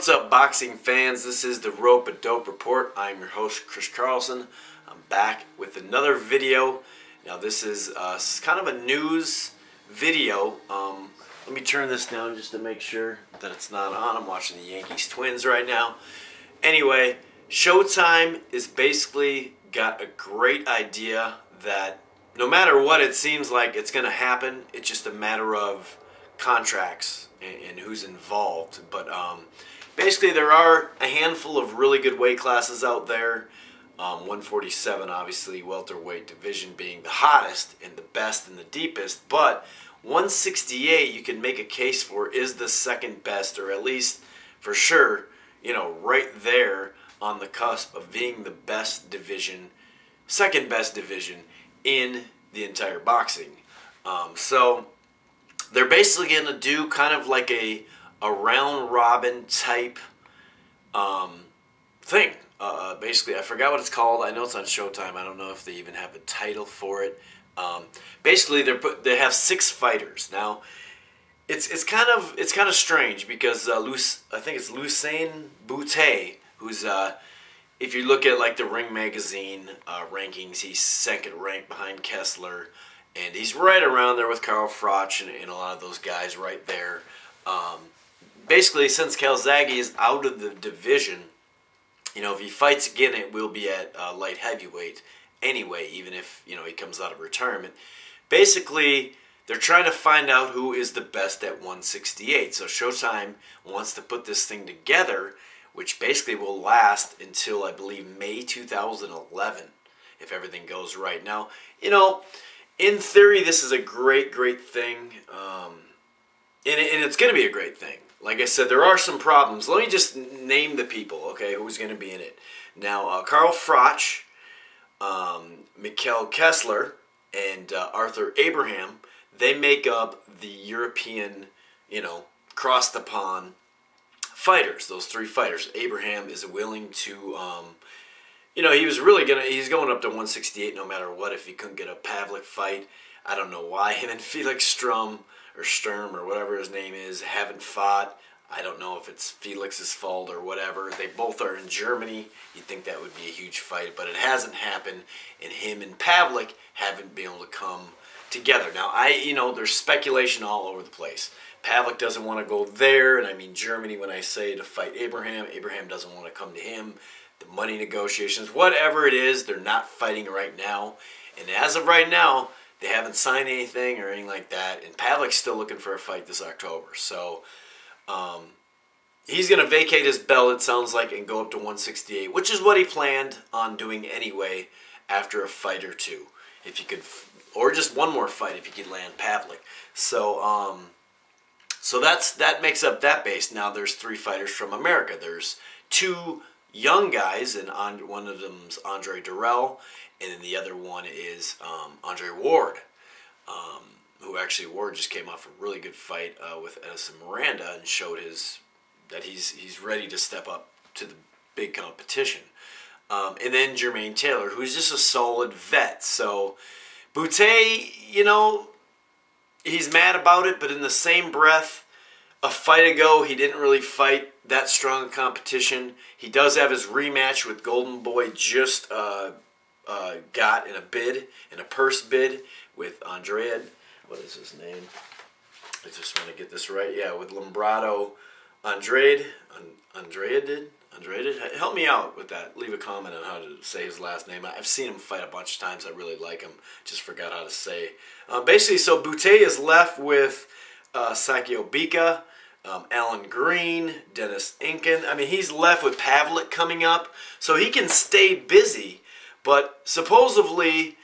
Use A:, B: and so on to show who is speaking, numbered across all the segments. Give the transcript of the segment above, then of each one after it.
A: what's up, boxing fans? This is the Rope a Dope Report. I'm your host, Chris Carlson. I'm back with another video. Now, this is kind of a news video. Let me turn this down just to make sure that it's not on. I'm watching the Yankees-Twins right now. Anyway, Showtime is basically got a great idea that no matter what it seems like it's going to happen, it's just a matter of contracts and who's involved. But basically there are a handful of really good weight classes out there. 147 obviously, welterweight division being the hottest and the best and the deepest, but 168 you can make a case for is the second best, or at least for sure, you know, right there on the cusp of being the best division, second best division in the entire boxing. So they're basically going to do kind of like a round robin type thing. Basically, I forgot what it's called. I know it's on Showtime. I don't know if they even have a title for it. Basically, they have 6 fighters. Now, it's kind of strange because I think it's LUCAIN BUTE, who's if you look at like the Ring Magazine rankings, he's second ranked behind Kessler. And he's right around there with Froch and a lot of those guys right there. Basically, since Calzaghe is out of the division, you know, if he fights again, it will be at light heavyweight anyway, even if, you know, he comes out of retirement. Basically, they're trying to find out who is the best at 168. So Showtime wants to put this thing together, which basically will last until, I believe, May 2011, if everything goes right. Now, you know, in theory, this is a great thing, and it's going to be a great thing. Like I said, there are some problems. Let me just name the people, okay, who's going to be in it. Now, Froch, Mikkel Kessler, and Arthur Abraham, they make up the European, you know, cross-the-pond fighters, those 3 fighters. Abraham is willing to... you know, he's going up to 168 no matter what if he couldn't get a PAVLIK fight. I don't know why him and Felix Sturm or whatever his name is haven't fought. I don't know if it's Felix's fault or whatever. They both are in Germany. You'd think that would be a huge fight, but it hasn't happened, and him and PAVLIK haven't been able to come together. Now, you know, there's speculation all over the place. PAVLIK doesn't want to go there, and I mean Germany when I say to fight Abraham. Abraham doesn't want to come to him. The money negotiations, whatever it is, they're not fighting right now. And as of right now, they haven't signed anything or anything like that. And PAVLIK's still looking for a fight this October. So he's going to vacate his belt, it sounds like, and go up to 168, which is what he planned on doing anyway after a fight or two. If you could, or just one more fight if he could land PAVLIK. So, so that makes up that base. Now there's 3 fighters from America. There's 2 young guys, and one of them's Dirrel, and then the other one is Andre Ward, who actually Ward just came off a really good fight with Edison Miranda and showed that he's ready to step up to the big competition. And then Jermaine Taylor, who's just a solid vet. So Bute, you know, he's mad about it, but in the same breath, a fight ago, he didn't really fight that strong a competition. He does have his rematch with Golden Boy just got in a purse bid with Andrade. What is his name? I just want to get this right. Yeah, with Lombrado Andrade. Andrade? Help me out with that. Leave a comment on how to say his last name. I've seen him fight a bunch of times. I really like him. Just forgot how to say. Basically, so Bute is left with Sakio Bika, Alan Green, Dennis Inken. I mean, he's left with PAVLIK coming up, so he can stay busy. But supposedly,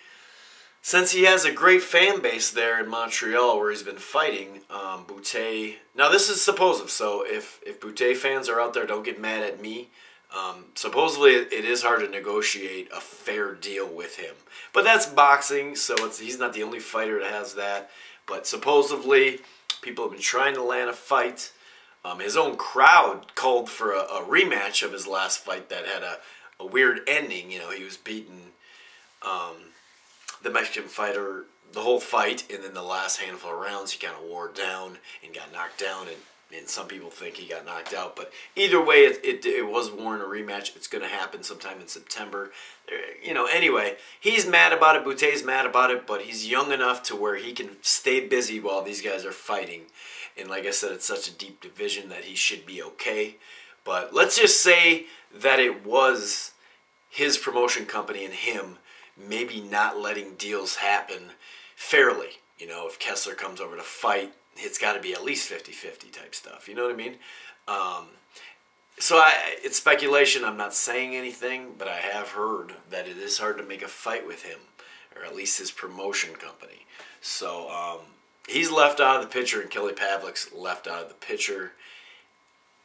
A: since he has a great fan base there in Montreal where he's been fighting, Bute... Now, this is supposed, so if Bute fans are out there, don't get mad at me. Supposedly, it is hard to negotiate a fair deal with him. But that's boxing, so he's not the only fighter that has that. But supposedly... people have been trying to land a fight. His own crowd called for a rematch of his last fight that had a weird ending. You know, he was beating the Mexican fighter the whole fight, and then the last handful of rounds he kind of wore down and got knocked down, and And some people think he got knocked out. But either way, it was warranted a rematch. It's going to happen sometime in September. You know, anyway, he's mad about it. Bute's mad about it. But he's young enough to where he can stay busy while these guys are fighting. And like I said, it's such a deep division that he should be okay. But let's just say that it was his promotion company and him maybe not letting deals happen fairly. You know, if Kessler comes over to fight, it's got to be at least 50-50 type stuff. You know what I mean? So it's speculation. I'm not saying anything, but I have heard that it is hard to make a fight with him, or at least his promotion company. So he's left out of the picture, and Kelly Pavlik's left out of the picture.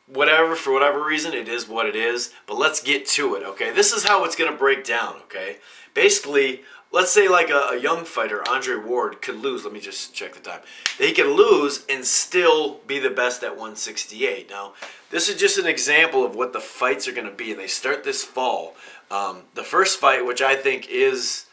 A: Whatever, for whatever reason, it is what it is. But let's get to it, okay? This is how it's going to break down, okay? Basically, let's say like a young fighter, Andre Ward, could lose. Let me just check the time. He could lose and still be the best at 168. Now, this is just an example of what the fights are going to be, and they start this fall. The first fight, which I think is,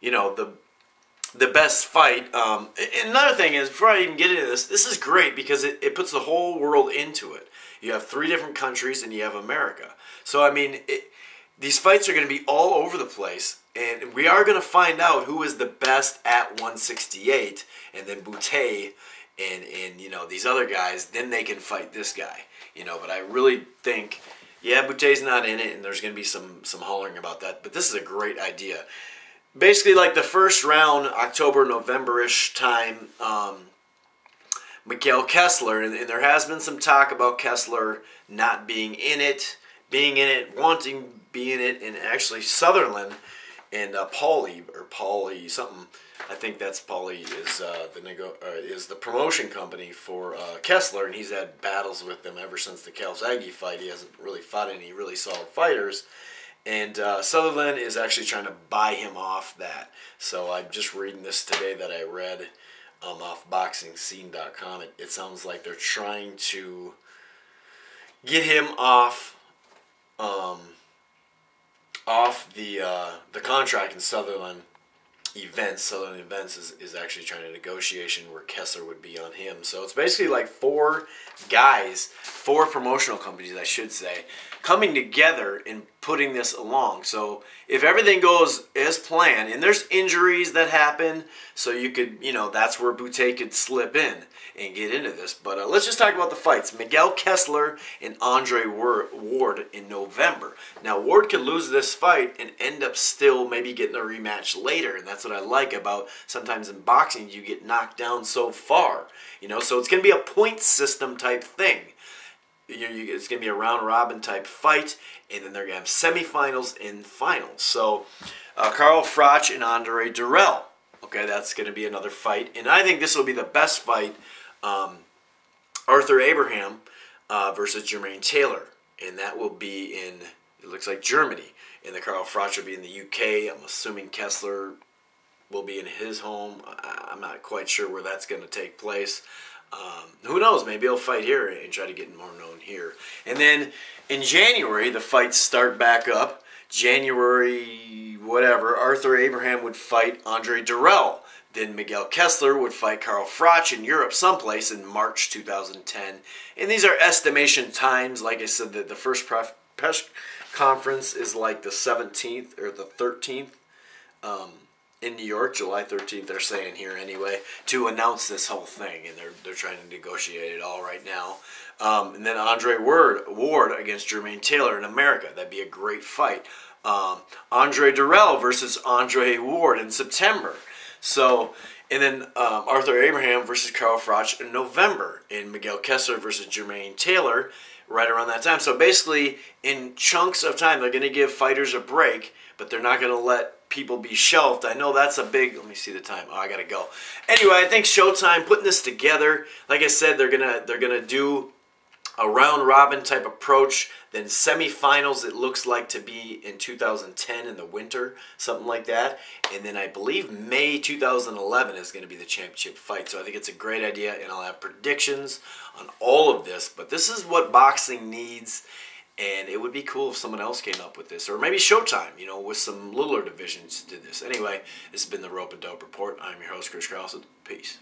A: you know, the best fight. And another thing is, before I even get into this, this is great because it puts the whole world into it. You have 3 different countries, and you have America. So, I mean, these fights are going to be all over the place. And we are going to find out who is the best at 168, and then Bute and you know, these other guys, then they can fight this guy. You know, but I really think, yeah, Bute's not in it, and there's going to be some hollering about that. But this is a great idea. Basically, like the first round, October, November-ish time, Mikkel Kessler, and there has been some talk about Kessler not being in it, wanting to be in it, and actually Sutherland and Paulie something. I think that's Paulie is the promotion company for Kessler, and he's had battles with them ever since the Calzaghe fight. He hasn't really fought any really solid fighters, and Sutherland is actually trying to buy him off that. So I'm just reading this today that I read off BoxingScene.com. It sounds like they're trying to get him off the contract in Sutherland Events. Sutherland Events is actually trying to negotiation where Kessler would be on him. So it's basically like 4 guys, 4 promotional companies, I should say, coming together and putting this along. So if everything goes as planned, and there's injuries that happen, so you could, you know, that's where Bute could slip in and get into this. But let's just talk about the fights. Mikkel Kessler and Andre Ward in November. Now, Ward could lose this fight and end up still maybe getting a rematch later, and that's what I like about sometimes in boxing, you get knocked down so far. You know, so it's going to be a point system type thing. It's going to be a round-robin type fight, and then they're going to have semifinals and finals. So, Carl Froch and Andre Dirrel. Okay, that's going to be another fight. And I think this will be the best fight. Arthur Abraham versus Jermaine Taylor. And that will be in, it looks like, Germany. And the Carl Froch will be in the UK. I'm assuming Kessler will be in his home. I'm not quite sure where that's going to take place. Who knows? Maybe he'll fight here and try to get more known here. And then in January, the fights start back up. January, whatever, Arthur Abraham would fight Andre Dirrel. Then Mikkel Kessler would fight Carl Froch in Europe someplace in March 2010. And these are estimation times. Like I said, the first press conference is like the 17th or the 13th. In New York, July 13th, they're saying here anyway, to announce this whole thing, and they're trying to negotiate it all right now. And then Andre Ward against Jermaine Taylor in America. That'd be a great fight. Andre Dirrel versus Andre Ward in September. So, and then Arthur Abraham versus Carl Froch in November, and Mikkel Kessler versus Jermaine Taylor right around that time. So basically, in chunks of time, they're going to give fighters a break, but they're not going to let people be shelved. I know that's a big, let me see the time. Oh, I gotta go. Anyway, I think Showtime putting this together, like I said, they're gonna do a round robin type approach, then semifinals it looks like to be in 2010 in the winter, something like that. And then I believe May 2011 is going to be the championship fight. So I think it's a great idea, and I'll have predictions on all of this. But this is what boxing needs. And it would be cool if someone else came up with this. Or maybe Showtime, you know, with some littler divisions did this. Anyway, this has been the Rope and Dope Report. I'm your host, Chris Carlson. Peace.